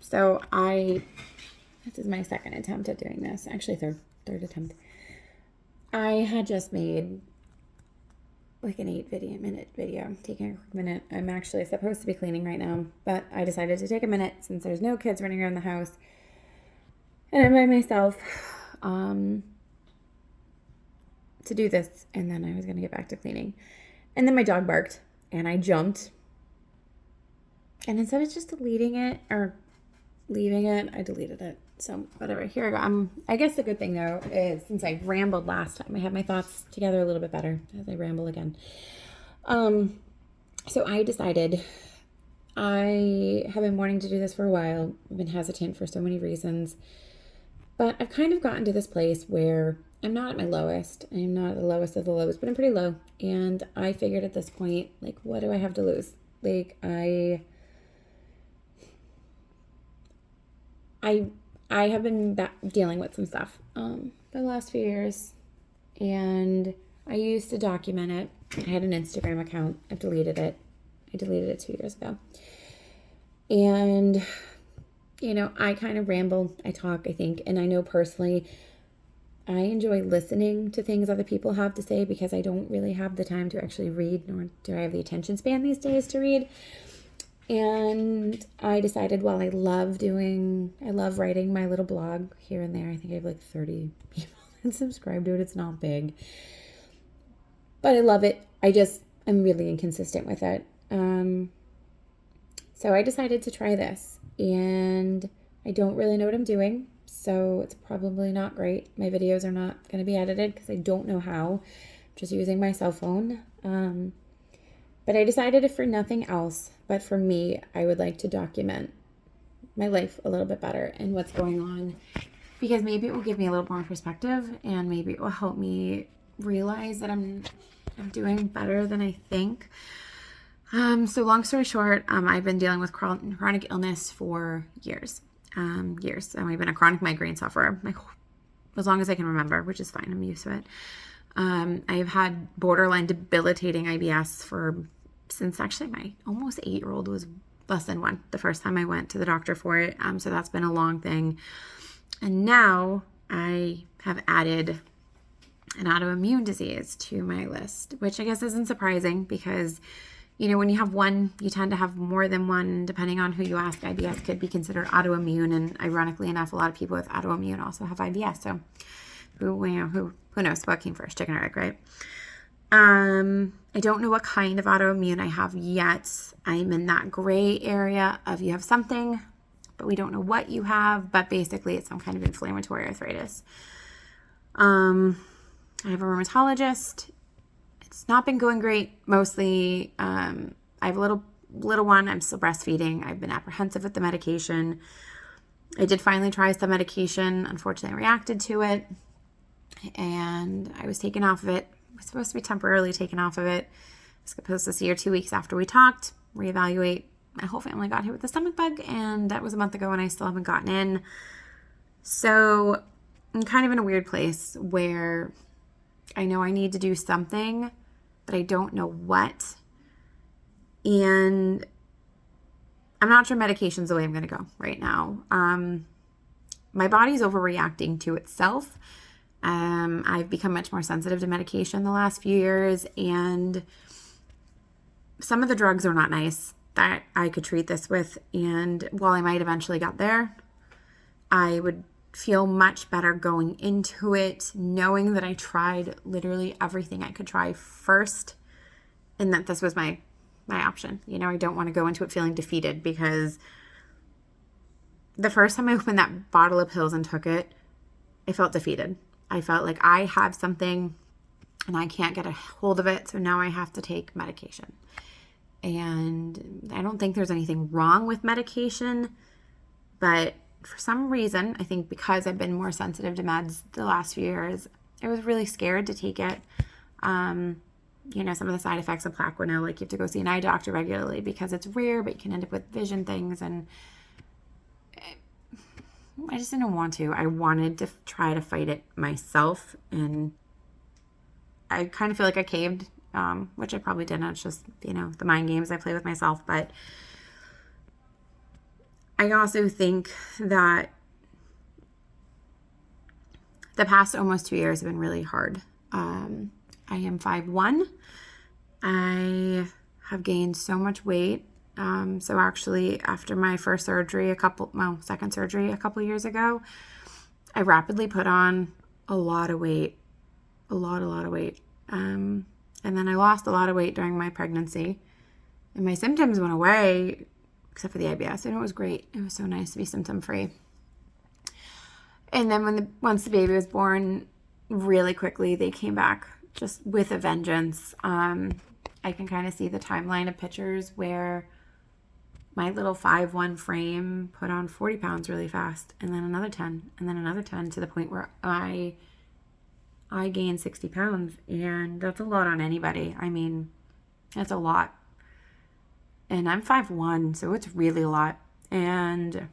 So this is my second attempt at doing this. Actually, third attempt. I had just made like an 8-minute video, taking a quick minute. I'm actually supposed to be cleaning right now, but I decided to take a minute since there's no kids running around the house and I'm by myself to do this, and then I was going to get back to cleaning. And then my dog barked and I jumped, and instead of just deleting it or leaving it, I deleted it. So whatever, here I go. I guess the good thing though is since I rambled last time, I have my thoughts together a little bit better as I ramble again. So I decided I have been wanting to do this for a while. I've been hesitant for so many reasons, but I've kind of gotten to this place where I'm not at my lowest. I'm not the lowest of the lows, but I'm pretty low. And I figured at this point, like, what do I have to lose? Like, I have been dealing with some stuff the last few years, and I used to document it. I had an Instagram account. I've deleted it. I deleted it 2 years ago. And, I kind of ramble. I talk, I think. And I know personally, I enjoy listening to things other people have to say because I don't really have the time to actually read, nor do I have the attention span these days to read. And I decided, well, I love writing my little blog here and there. I think I have like 30 people that subscribe to it. It's not big, but I love it. I'm really inconsistent with it. So I decided to try this, and I don't really know what I'm doing. So it's probably not great. My videos are not going to be edited because I don't know how. I'm just using my cell phone. But I decided if for nothing else, but for me, I would like to document my life a little bit better and what's going on, because maybe it will give me a little more perspective, and maybe it will help me realize that I'm doing better than I think. So long story short, I've been dealing with chronic illness for years. I've been a chronic migraine sufferer as long as I can remember, which is fine. I'm used to it. I've had borderline debilitating IBS since actually my almost 8-year-old was less than 1 the first time I went to the doctor for it. So that's been a long thing. And now I have added an autoimmune disease to my list, which I guess isn't surprising because, when you have one, you tend to have more than one, depending on who you ask. IBS could be considered autoimmune, and ironically enough, a lot of people with autoimmune also have IBS. So who knows what came first, chicken or egg, right? I don't know what kind of autoimmune I have yet. I'm in that gray area of you have something, but we don't know what you have, but basically it's some kind of inflammatory arthritis. I have a rheumatologist. It's not been going great. Mostly, I have a little one. I'm still breastfeeding. I've been apprehensive with the medication. I did finally try some medication. Unfortunately, I reacted to it, and I was taken off of it. I was supposed to be temporarily taken off of it. I was supposed to see her 2 weeks after we talked, reevaluate. My whole family got hit with a stomach bug, and that was a month ago, and I still haven't gotten in. So I'm kind of in a weird place where I know I need to do something, but I don't know what. And I'm not sure medication's the way I'm going to go right now. My body's overreacting to itself. I've become much more sensitive to medication the last few years, and some of the drugs are not nice that I could treat this with. And while I might eventually get there, I would feel much better going into it, knowing that I tried literally everything I could try first, and that this was my option. I don't want to go into it feeling defeated, because the first time I opened that bottle of pills and took it, I felt defeated. I felt like I have something and I can't get a hold of it, so now I have to take medication. And I don't think there's anything wrong with medication, but for some reason, I think because I've been more sensitive to meds the last few years, I was really scared to take it. Some of the side effects of Plaquenil, like you have to go see an eye doctor regularly because it's rare, but you can end up with vision things, and I just didn't want to. I wanted to try to fight it myself, and I kind of feel like I caved, which I probably didn't. It's just, the mind games I play with myself. But I also think that the past almost 2 years have been really hard. I am 5'1". I have gained so much weight. So actually, after my second surgery a couple years ago, I rapidly put on a lot of weight, a lot of weight. And then I lost a lot of weight during my pregnancy, and my symptoms went away, except for the IBS, and it was great. It was so nice to be symptom free. And then once the baby was born, really quickly they came back just with a vengeance. I can kind of see the timeline of pictures where my little 5'1" frame put on 40 pounds really fast, and then another 10, and then another 10, to the point where I gained 60 pounds, and that's a lot on anybody. I mean, that's a lot. And I'm 5'1", so it's really a lot. And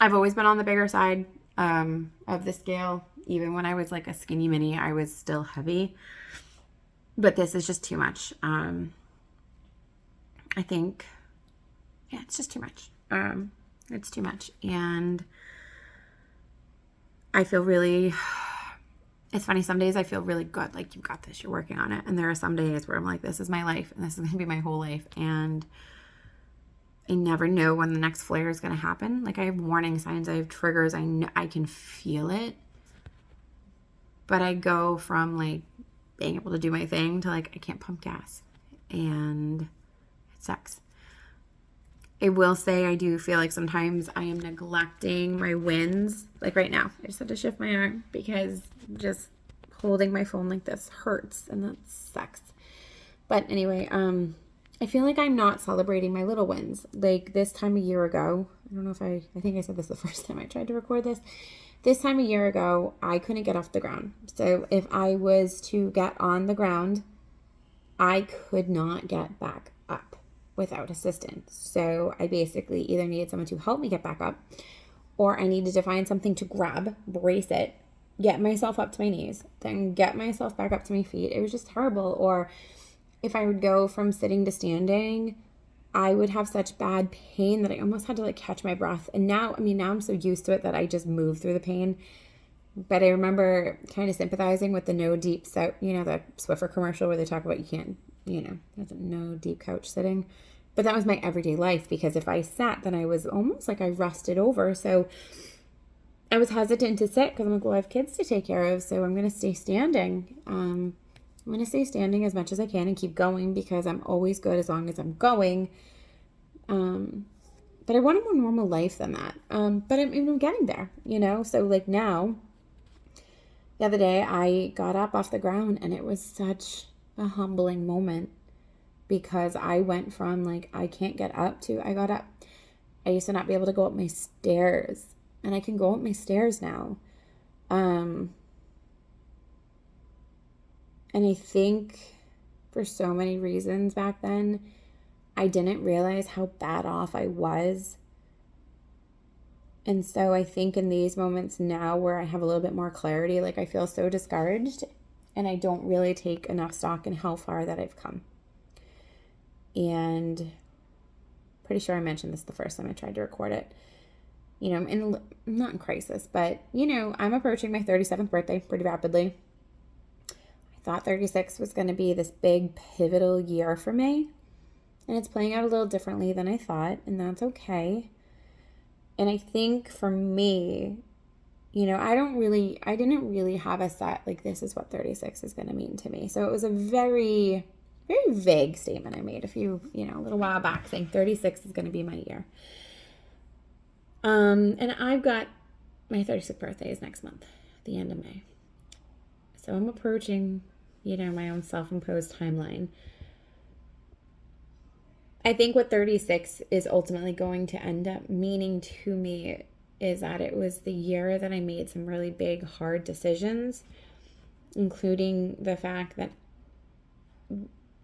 I've always been on the bigger side of the scale. Even when I was like a skinny mini, I was still heavy. But this is just too much. I think, yeah, it's just too much. It's too much. And I feel really, it's funny, some days I feel really good. Like, you've got this, you're working on it. And there are some days where I'm like, this is my life, and this is going to be my whole life. And I never know when the next flare is going to happen. Like, I have warning signs, I have triggers, I know, I can feel it. But I go from like being able to do my thing to like, I can't pump gas, and it sucks. I will say I do feel like sometimes I am neglecting my wins. Like right now, I just had to shift my arm because just holding my phone like this hurts, and that sucks. But anyway, I feel like I'm not celebrating my little wins. Like this time a year ago, I don't know if I think I said this the first time I tried to record this. This time a year ago, I couldn't get off the ground. So if I was to get on the ground, I could not get back up without assistance. So I basically either needed someone to help me get back up, or I needed to find something to grab, brace it, get myself up to my knees, then get myself back up to my feet. It was just terrible. Or if I would go from sitting to standing, I would have such bad pain that I almost had to like catch my breath. And now I'm so used to it that I just move through the pain. But I remember kind of sympathizing with the no deep, the Swiffer commercial where they talk about you can't, no deep couch sitting. But that was my everyday life, because if I sat, then I was almost like I rusted over. So I was hesitant to sit because I'm like, well, I have kids to take care of, so I'm going to stay standing. I'm going to stay standing as much as I can and keep going, because I'm always good as long as I'm going. But I want a more normal life than that. But I'm getting there, So like now, the other day I got up off the ground, and it was such a humbling moment, because I went from like, I can't get up to I got up. I used to not be able to go up my stairs, and I can go up my stairs now. And I think for so many reasons back then, I didn't realize how bad off I was. And so I think in these moments now where I have a little bit more clarity, like I feel so discouraged, and I don't really take enough stock in how far that I've come. And pretty sure I mentioned this the first time I tried to record it. I'm not in crisis, but I'm approaching my 37th birthday pretty rapidly. Thought 36 was going to be this big pivotal year for me, and it's playing out a little differently than I thought, and that's okay. And I think for me, I didn't really have a set, like, this is what 36 is going to mean to me. So it was a very, very vague statement I made a little while back, saying 36 is going to be my year. And I've got my 36th birthday is next month, at the end of May. So I'm approaching, my own self-imposed timeline. I think what 36 is ultimately going to end up meaning to me is that it was the year that I made some really big, hard decisions, including the fact that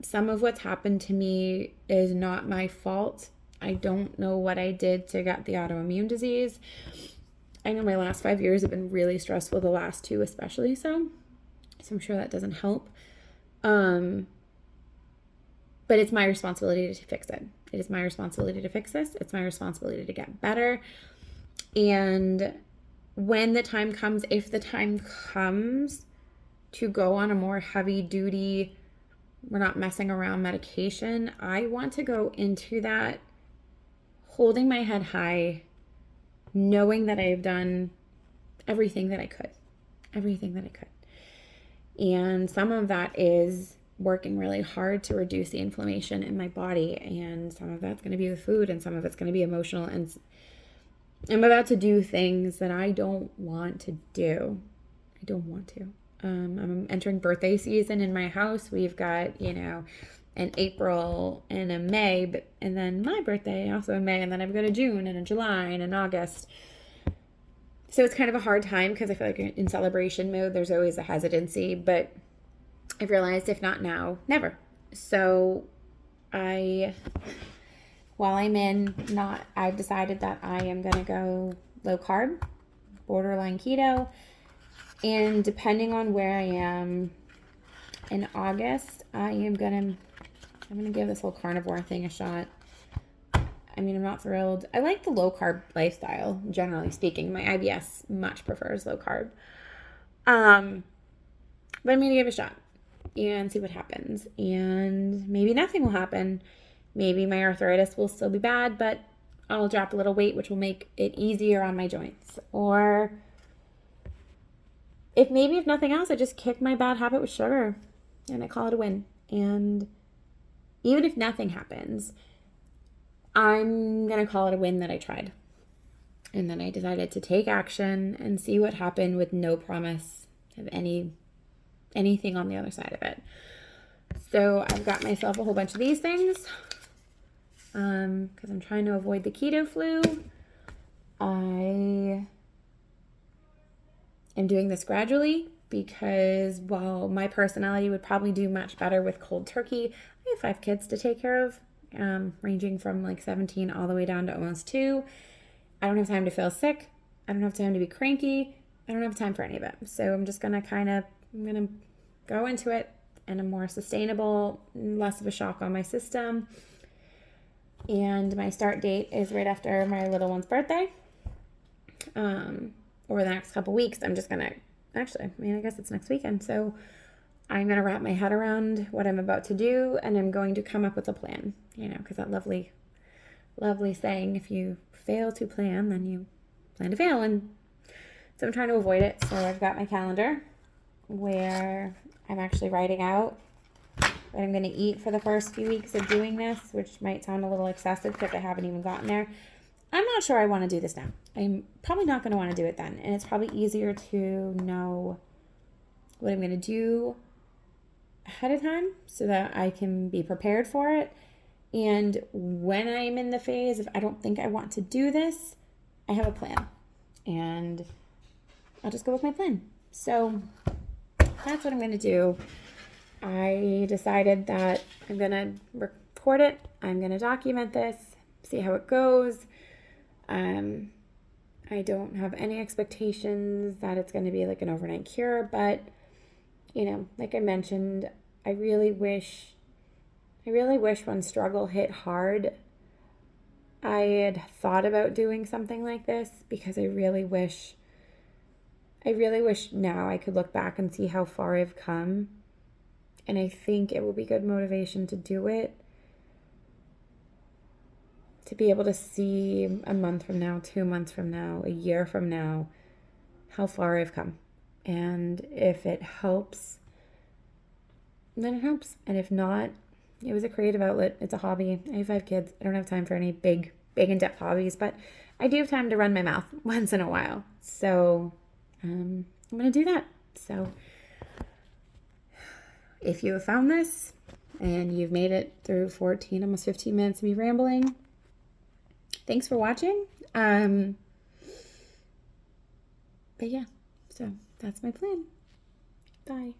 some of what's happened to me is not my fault. I don't know what I did to get the autoimmune disease. I know my last 5 years have been really stressful, the last 2 especially so. So I'm sure that doesn't help. But it's my responsibility to fix it. It is my responsibility to fix this. It's my responsibility to get better. And when the time comes, if the time comes to go on a more heavy duty, we're not messing around medication, I want to go into that holding my head high, knowing that I've done everything that I could. And some of that is working really hard to reduce the inflammation in my body. And some of that's going to be with food, and some of it's going to be emotional. And I'm about to do things that I don't want to do. I'm entering birthday season in my house. We've got, an April and a May, and then my birthday also in May, and then I've got a June and a July and an August. So it's kind of a hard time because I feel like in celebration mode, there's always a hesitancy, but I've realized if not now, never. So I've decided that I am going to go low carb, borderline keto. And depending on where I am in August, I'm going to give this whole carnivore thing a shot. I mean, I'm not thrilled. I like the low carb lifestyle, generally speaking. My IBS much prefers low carb. But I'm going to give it a shot and see what happens. And maybe nothing will happen. Maybe my arthritis will still be bad, but I'll drop a little weight, which will make it easier on my joints. Or if nothing else, I just kick my bad habit with sugar and I call it a win. And even if nothing happens, I'm going to call it a win that I tried. And then I decided to take action and see what happened with no promise of anything on the other side of it. So I've got myself a whole bunch of these things because I'm trying to avoid the keto flu. I am doing this gradually because while my personality would probably do much better with cold turkey, I have 5 kids to take care of. Ranging from like 17 all the way down to almost 2. I don't have time to feel sick. I don't have time to be cranky. I don't have time for any of it. So I'm just going to go into it in a more sustainable, less of a shock on my system. And my start date is right after my little one's birthday. Over the next couple weeks, I'm just going to, I guess it's next weekend. So I'm going to wrap my head around what I'm about to do, and I'm going to come up with a plan, because that lovely saying, if you fail to plan, then you plan to fail. And so I'm trying to avoid it. So I've got my calendar where I'm actually writing out what I'm going to eat for the first few weeks of doing this, which might sound a little excessive because I haven't even gotten there. I'm not sure I want to do this now. I'm probably not going to want to do it then. And it's probably easier to know what I'm going to do ahead of time so that I can be prepared for it. And when I'm in the phase of I don't think I want to do this, I have a plan. And I'll just go with my plan. So that's what I'm going to do. I decided that I'm going to record it. I'm going to document this, see how it goes. I don't have any expectations that it's going to be like an overnight cure, but like I mentioned, I really wish when struggle hit hard, I had thought about doing something like this, because I really wish now I could look back and see how far I've come. And I think it will be good motivation to do it, to be able to see a month from now, 2 months from now, a year from now, how far I've come. And if it helps, then it helps. And if not, it was a creative outlet. It's a hobby. I have 5 kids. I don't have time for any big in-depth hobbies, but I do have time to run my mouth once in a while. So I'm going to do that. So if you have found this and you've made it through 14, almost 15 minutes of me rambling, thanks for watching. But yeah, so that's my plan. Bye.